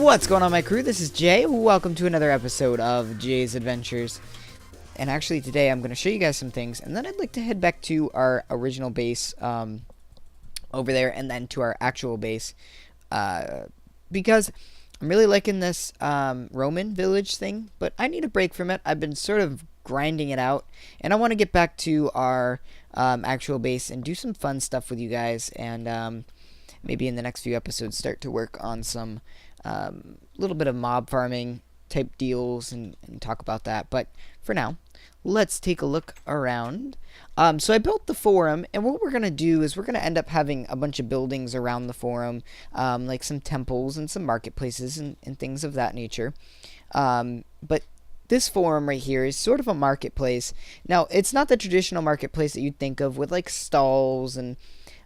What's going on, my crew? This is Jay. Welcome to another episode of Jay's Adventures. And actually today I'm going to show you guys some things, and then I'd like to head back to our original base over there, and then to our actual base, because I'm really liking this Roman village thing, but I need a break from it. I've been sort of grinding it out, and I want to get back to our actual base and do some fun stuff with you guys, and maybe in the next few episodes start to work on some little bit of mob farming type deals and talk about that. But for now, let's take a look around. So I built the forum, and what we're going to do is we're going to end up having a bunch of buildings around the forum, like some temples and some marketplaces and things of that nature. But this forum right here is sort of a marketplace. Now, it's not the traditional marketplace that you'd think of with like stalls and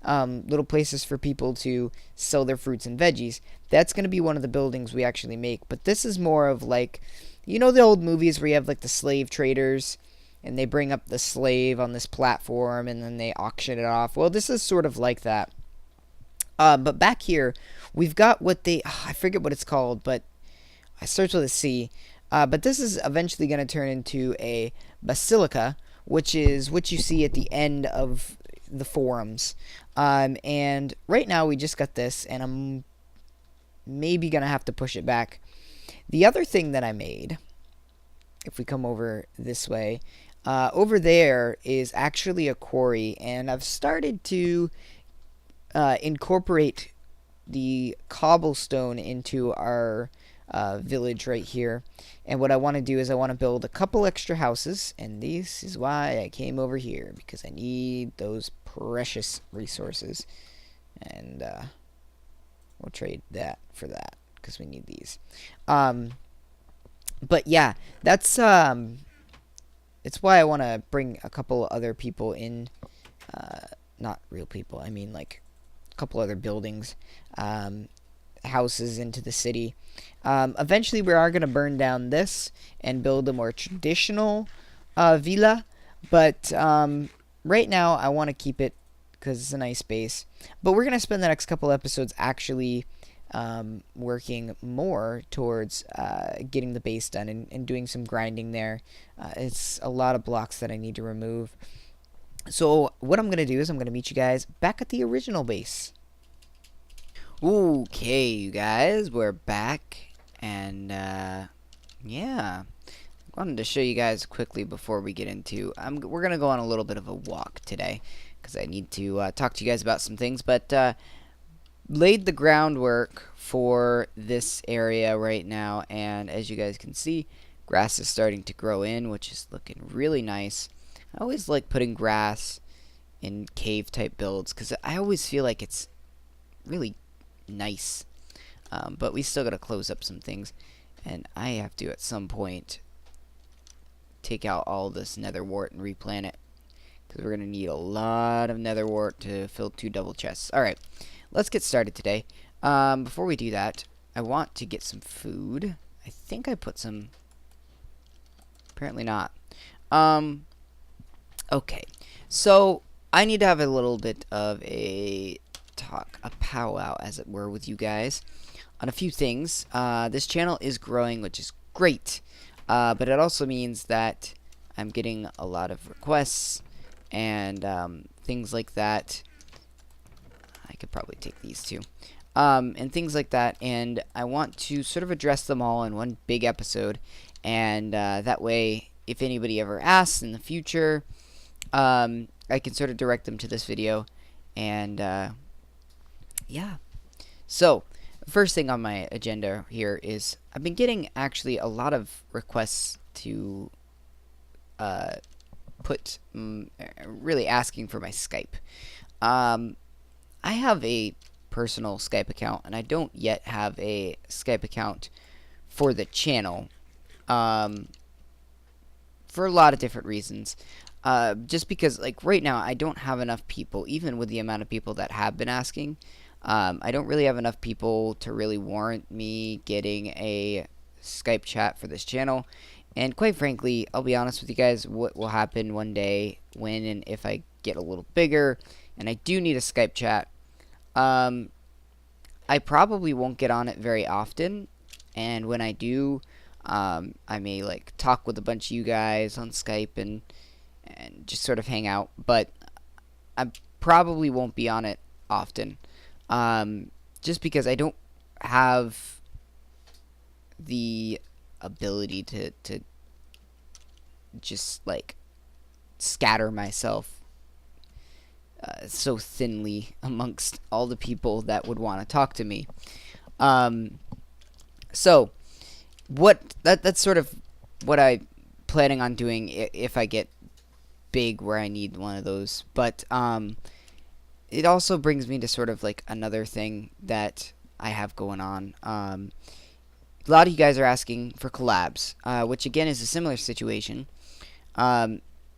little places for people to sell their fruits and veggies. That's going to be one of the buildings we actually make. But this is more of like, you know, the old movies where you have like the slave traders and they bring up the slave on this platform and then they auction it off. Well, this is sort of like that. But back here, we've got what I forget what it's called, but it starts with a C. But this is eventually going to turn into a basilica, which is what you see at the end of the forums. And right now we just got this, and I'm maybe gonna have to push it back. The other thing that I made, if we come over this way, over there is actually a quarry, and I've started to incorporate the cobblestone into our village right here. And what I want to do is I want to build a couple extra houses, and this is why I came over here, because I need those precious resources, and we'll trade that for that because we need these. But yeah, that's it's why I want to bring a couple other people in, not real people, I mean like a couple other buildings, houses into the city. Eventually we are going to burn down this and build a more traditional villa, but right now I want to keep it because it's a nice base. But we're going to spend the next couple episodes actually working more towards getting the base done and doing some grinding there. It's a lot of blocks that I need to remove. So what I'm going to do is I'm going to meet you guys back at the original base. Okay, you guys, we're back, and yeah, I wanted to show you guys quickly before we get into, we're gonna go on a little bit of a walk today, because I need to talk to you guys about some things, but laid the groundwork for this area right now, and as you guys can see, grass is starting to grow in, which is looking really nice. I always like putting grass in cave type builds, because I always feel like it's really nice. But we still gotta close up some things, and I have to at some point take out all this nether wart and replant it, because we're gonna need a lot of nether wart to fill 2 double chests. Alright, let's get started today. Before we do that, I want to get some food. I think I put some, apparently not. Okay, so I need to have a little bit of a powwow, as it were, with you guys on a few things. This channel is growing, which is great, but it also means that I'm getting a lot of requests and things like that. I could probably take these too, and things like that, and I want to sort of address them all in one big episode, and that way if anybody ever asks in the future, I can sort of direct them to this video. And yeah, so first thing on my agenda here is I've been getting actually a lot of requests to really asking for my Skype. I have a personal Skype account, and I don't yet have a Skype account for the channel, for a lot of different reasons. Just because, like, right now I don't have enough people, even with the amount of people that have been asking. I don't really have enough people to really warrant me getting a Skype chat for this channel. And quite frankly, I'll be honest with you guys, what will happen one day when and if I get a little bigger and I do need a Skype chat, I probably won't get on it very often. And when I do, I may like talk with a bunch of you guys on Skype and just sort of hang out, but I probably won't be on it often, just because I don't have the ability to just like scatter myself so thinly amongst all the people that would want to talk to me. So that's sort of what I'm planning on doing if I get big where I need one of those. But it also brings me to sort of like another thing that I have going on. A lot of you guys are asking for collabs, which again is a similar situation.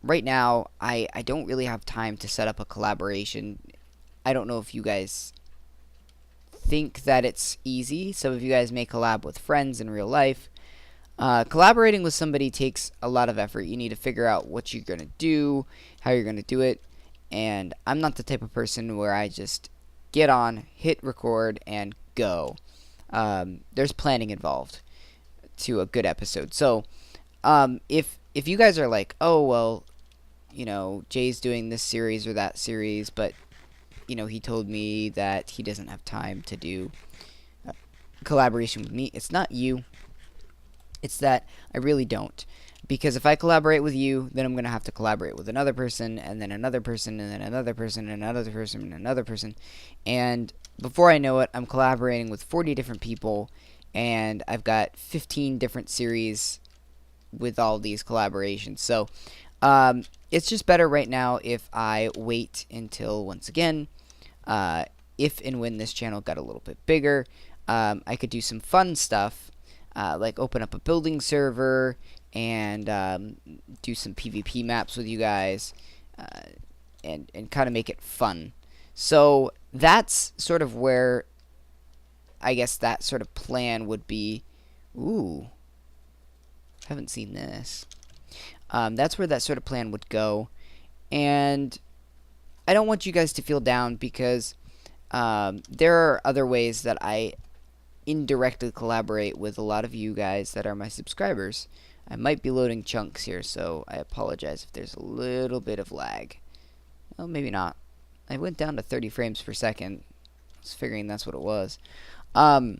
Right now, I don't really have time to set up a collaboration. I don't know if you guys think that it's easy. Some of you guys may collab with friends in real life. Collaborating with somebody takes a lot of effort. You need to figure out what you're going to do, how you're going to do it. And I'm not the type of person where I just get on, hit record, and go. There's planning involved to a good episode. So if you guys are like, oh, well, you know, Jay's doing this series or that series, but, you know, he told me that he doesn't have time to do collaboration with me. It's not you. It's that I really don't. Because if I collaborate with you, then I'm going to have to collaborate with another person, and then another person, and then another person, and another person, and another person. And before I know it, I'm collaborating with 40 different people, and I've got 15 different series with all these collaborations. So it's just better right now if I wait until, once again, if and when this channel got a little bit bigger, I could do some fun stuff, like open up a building server and do some PvP maps with you guys, and kind of make it fun. So that's sort of where I guess that sort of plan would be. Ooh, haven't seen this. That's where that sort of plan would go. And I don't want you guys to feel down, because there are other ways that I indirectly collaborate with a lot of you guys that are my subscribers. I might be loading chunks here, so I apologize if there's a little bit of lag. Well, maybe not. I went down to 30 frames per second. I was figuring that's what it was. Oh,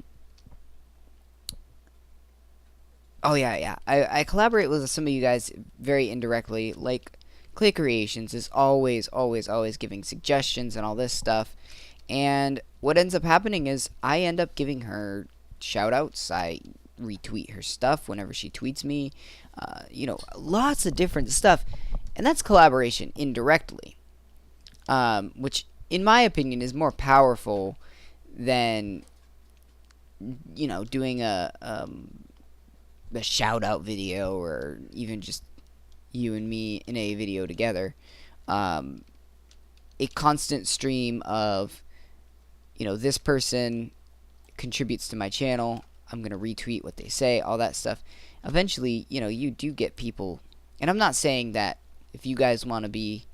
yeah. I collaborate with some of you guys very indirectly. Like, Clay Creations is always giving suggestions and all this stuff. And what ends up happening is I end up giving her shout-outs. I retweet her stuff whenever she tweets me. You know, lots of different stuff. And that's collaboration indirectly. Which, in my opinion, is more powerful than, you know, doing a shout-out video, or even just you and me in a video together. A constant stream of, you know, this person contributes to my channel, I'm going to retweet what they say, all that stuff. Eventually, you know, you do get people, and I'm not saying that if you guys want to be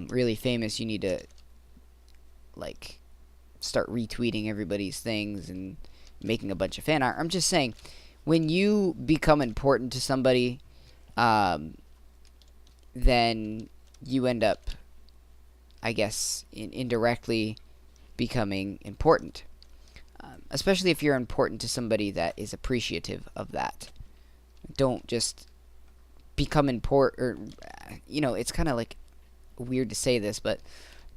really famous, you need to, like, start retweeting everybody's things and making a bunch of fan art. I'm just saying, when you become important to somebody, then you end up, I guess, indirectly becoming important. Especially if you're important to somebody that is appreciative of that. Don't just become important, or, you know, it's kind of like weird to say this, but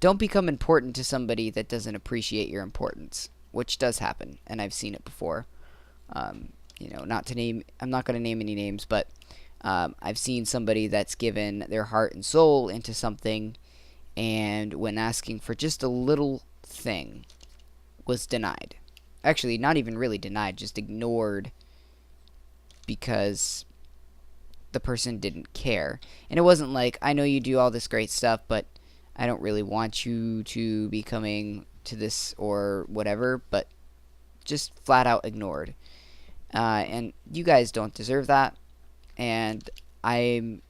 don't become important to somebody that doesn't appreciate your importance, which does happen, and I've seen it before. You know, not to name, I'm not going to name any names, but I've seen somebody that's given their heart and soul into something, and when asking for just a little thing, was denied. Actually, not even really denied, just ignored, because the person didn't care. And it wasn't like, I know you do all this great stuff, but I don't really want you to be coming to this or whatever, but just flat out ignored. And you guys don't deserve that. And I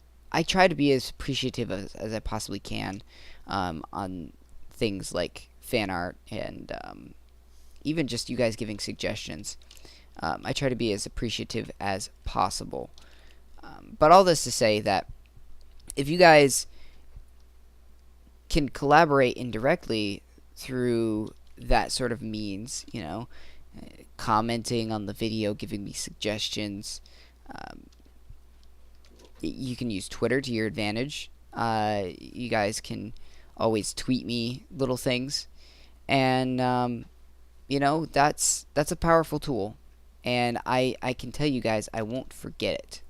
try to be as appreciative as I possibly can on things like fan art and even just you guys giving suggestions. I try to be as appreciative as possible. But all this to say that if you guys can collaborate indirectly through that sort of means, commenting on the video, giving me suggestions, you can use Twitter to your advantage. You guys can always tweet me little things, and that's a powerful tool, and I can tell you guys I won't forget it.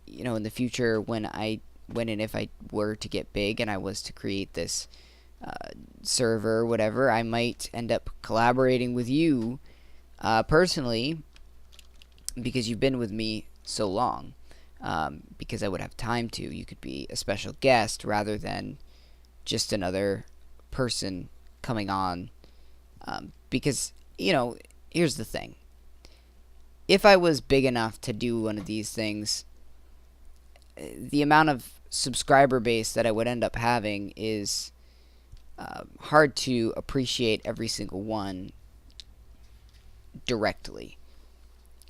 In the future, when and if I were to get big and I was to create this server, whatever, I might end up collaborating with you personally, because you've been with me so long, because I would have time to. You could be a special guest rather than just another person coming on, because here's the thing. If I was big enough to do one of these things, the amount of subscriber base that I would end up having is hard to appreciate every single one directly.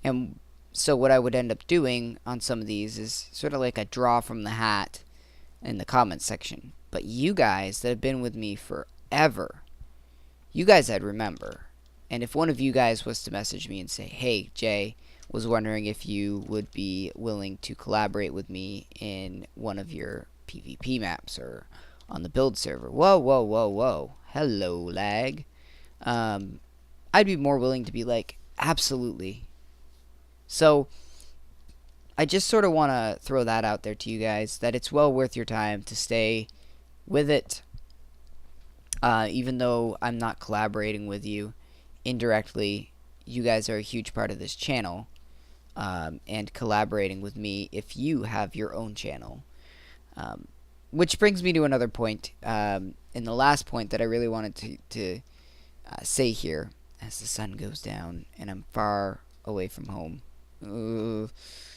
And so what I would end up doing on some of these is sort of like a draw from the hat in the comments section. But you guys that have been with me forever, you guys I'd remember. And if one of you guys was to message me and say, hey, Jay, was wondering if you would be willing to collaborate with me in one of your PvP maps or on the build server. Whoa. Hello, lag. I'd be more willing to be like, absolutely. So I just sort of want to throw that out there to you guys, that it's well worth your time to stay with it. Even though I'm not collaborating with you indirectly, you guys are a huge part of this channel, and collaborating with me if you have your own channel. Which brings me to another point, and the last point that I really wanted to say here, as the sun goes down and I'm far away from home.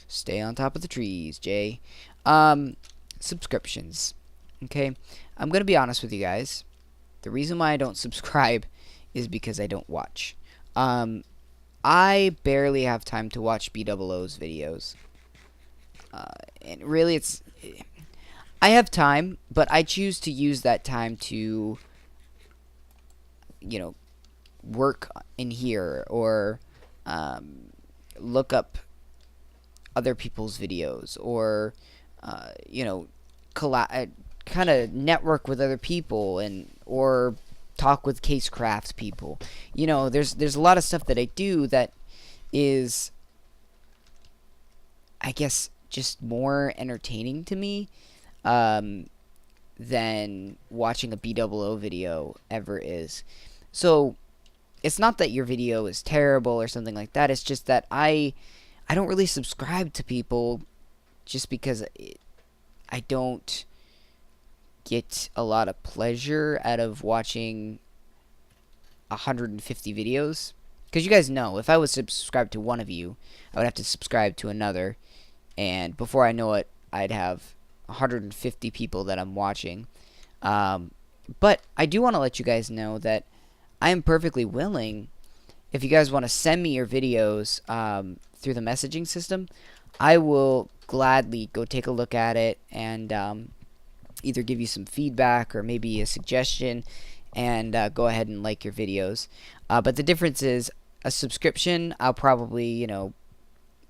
Stay on top of the trees, Jay. Subscriptions. Okay, I'm gonna be honest with you guys. The reason why I don't subscribe is because I don't watch. I barely have time to watch BOO's videos. And really, I have time, but I choose to use that time to, work in here or look up other people's videos or, kind of network with other people or talk with Casecraft people. There's a lot of stuff that I do that is, I guess, just more entertaining to me than watching a BOO video ever is. So it's not that your video is terrible or something like that. It's just that I don't really subscribe to people just because I don't get a lot of pleasure out of watching 150 videos. Because you guys know, if I was to subscribe to one of you, I would have to subscribe to another. And before I know it, I'd have 150 people that I'm watching. But I do want to let you guys know that I am perfectly willing, if you guys want to send me your videos through the messaging system, I will gladly go take a look at it and either give you some feedback or maybe a suggestion and go ahead and like your videos. But the difference is, a subscription I'll probably,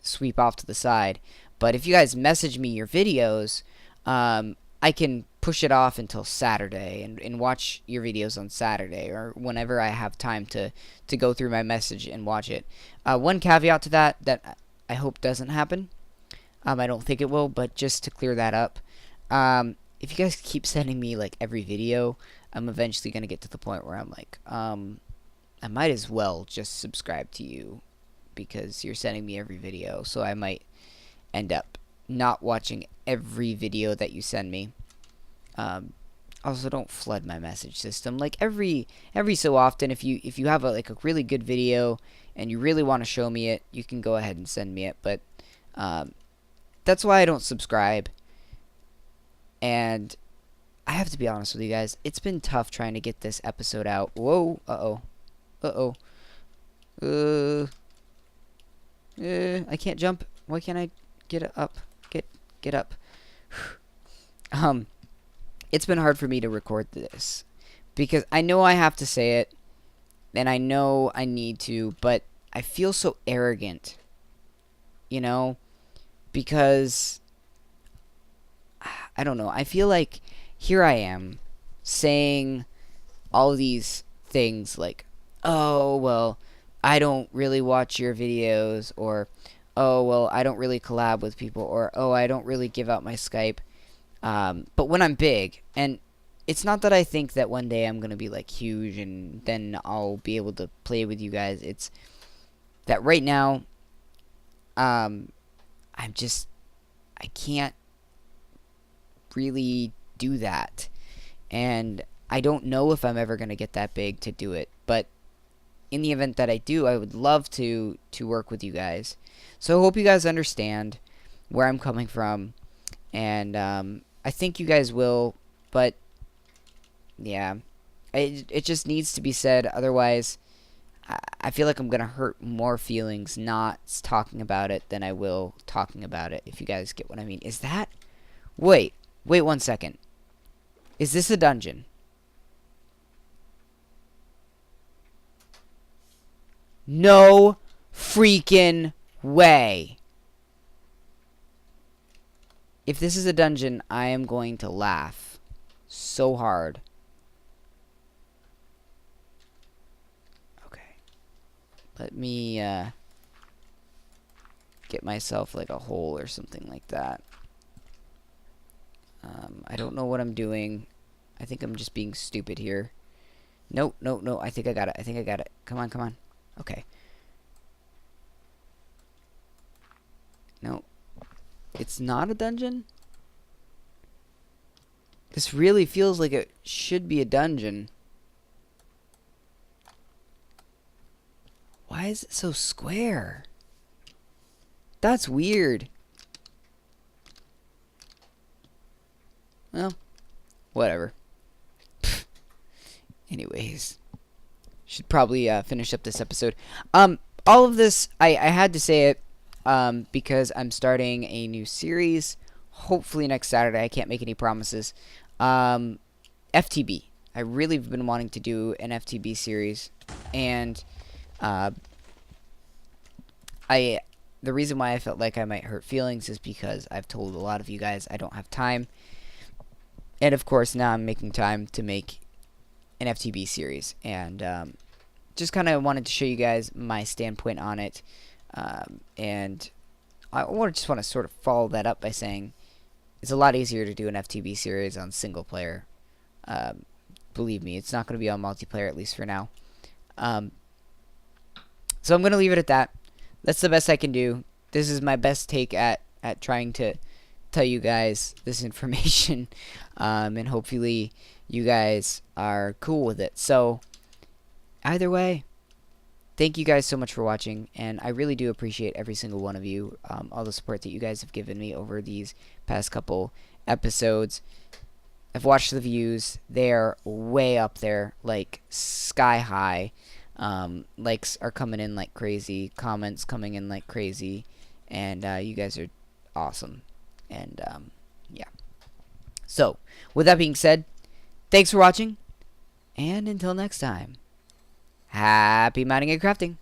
sweep off to the side. But if you guys message me your videos, I can push it off until Saturday and watch your videos on Saturday or whenever I have time to go through my message and watch it. One caveat to that I hope doesn't happen. I don't think it will, but just to clear that up, if you guys keep sending me like every video, I'm eventually going to get to the point where I'm like, I might as well just subscribe to you because you're sending me every video. So I might end up not watching every video that you send me. Also, don't flood my message system. Like every so often, if you have a really good video and you really want to show me it, you can go ahead and send me it. But that's why I don't subscribe. And I have to be honest with you guys, it's been tough trying to get this episode out. Whoa, uh-oh. I can't jump. Why can't I get up? Get up. It's been hard for me to record this because I know I have to say it and I know I need to, but I feel so arrogant, you know, because I don't know. I feel like here I am saying all these things like, oh, well, I don't really watch your videos, or, oh, well, I don't really collab with people, or, oh, I don't really give out my Skype. But when I'm big, and it's not that I think that one day I'm going to be like huge and then I'll be able to play with you guys. It's that right now, I can't really do that. And I don't know if I'm ever going to get that big to do it. But in the event that I do, I would love to work with you guys. So I hope you guys understand where I'm coming from. And I think you guys will. But yeah, it just needs to be said. Otherwise, I feel like I'm going to hurt more feelings not talking about it than I will talking about it, if you guys get what I mean. Is that... Wait 1 second. Is this a dungeon? No freaking way. If this is a dungeon, I am going to laugh so hard. Okay. Let me get myself like a hole or something like that. I don't know what I'm doing. I think I'm just being stupid here. No. I think I got it. Come on. Okay. No. It's not a dungeon? This really feels like it should be a dungeon. Why is it so square? That's weird. Well, whatever. Anyways, should probably finish up this episode. All of this, I had to say it because I'm starting a new series. Hopefully next Saturday. I can't make any promises. FTB. I really have been wanting to do an FTB series, and the reason why I felt like I might hurt feelings is because I've told a lot of you guys I don't have time. And of course, now I'm making time to make an FTB series. And just kind of wanted to show you guys my standpoint on it. And I just want to sort of follow that up by saying it's a lot easier to do an FTB series on single player. Believe me, it's not going to be on multiplayer, at least for now. So I'm going to leave it at that. That's the best I can do. This is my best take at trying to tell you guys this information, and hopefully you guys are cool with it. So either way, thank you guys so much for watching, and I really do appreciate every single one of you, all the support that you guys have given me over these past couple episodes. I've watched the views. They're way up there, like sky high. Likes are coming in like crazy, comments coming in like crazy, and you guys are awesome. And yeah. So with that being said, thanks for watching, and until next time, happy mining and crafting.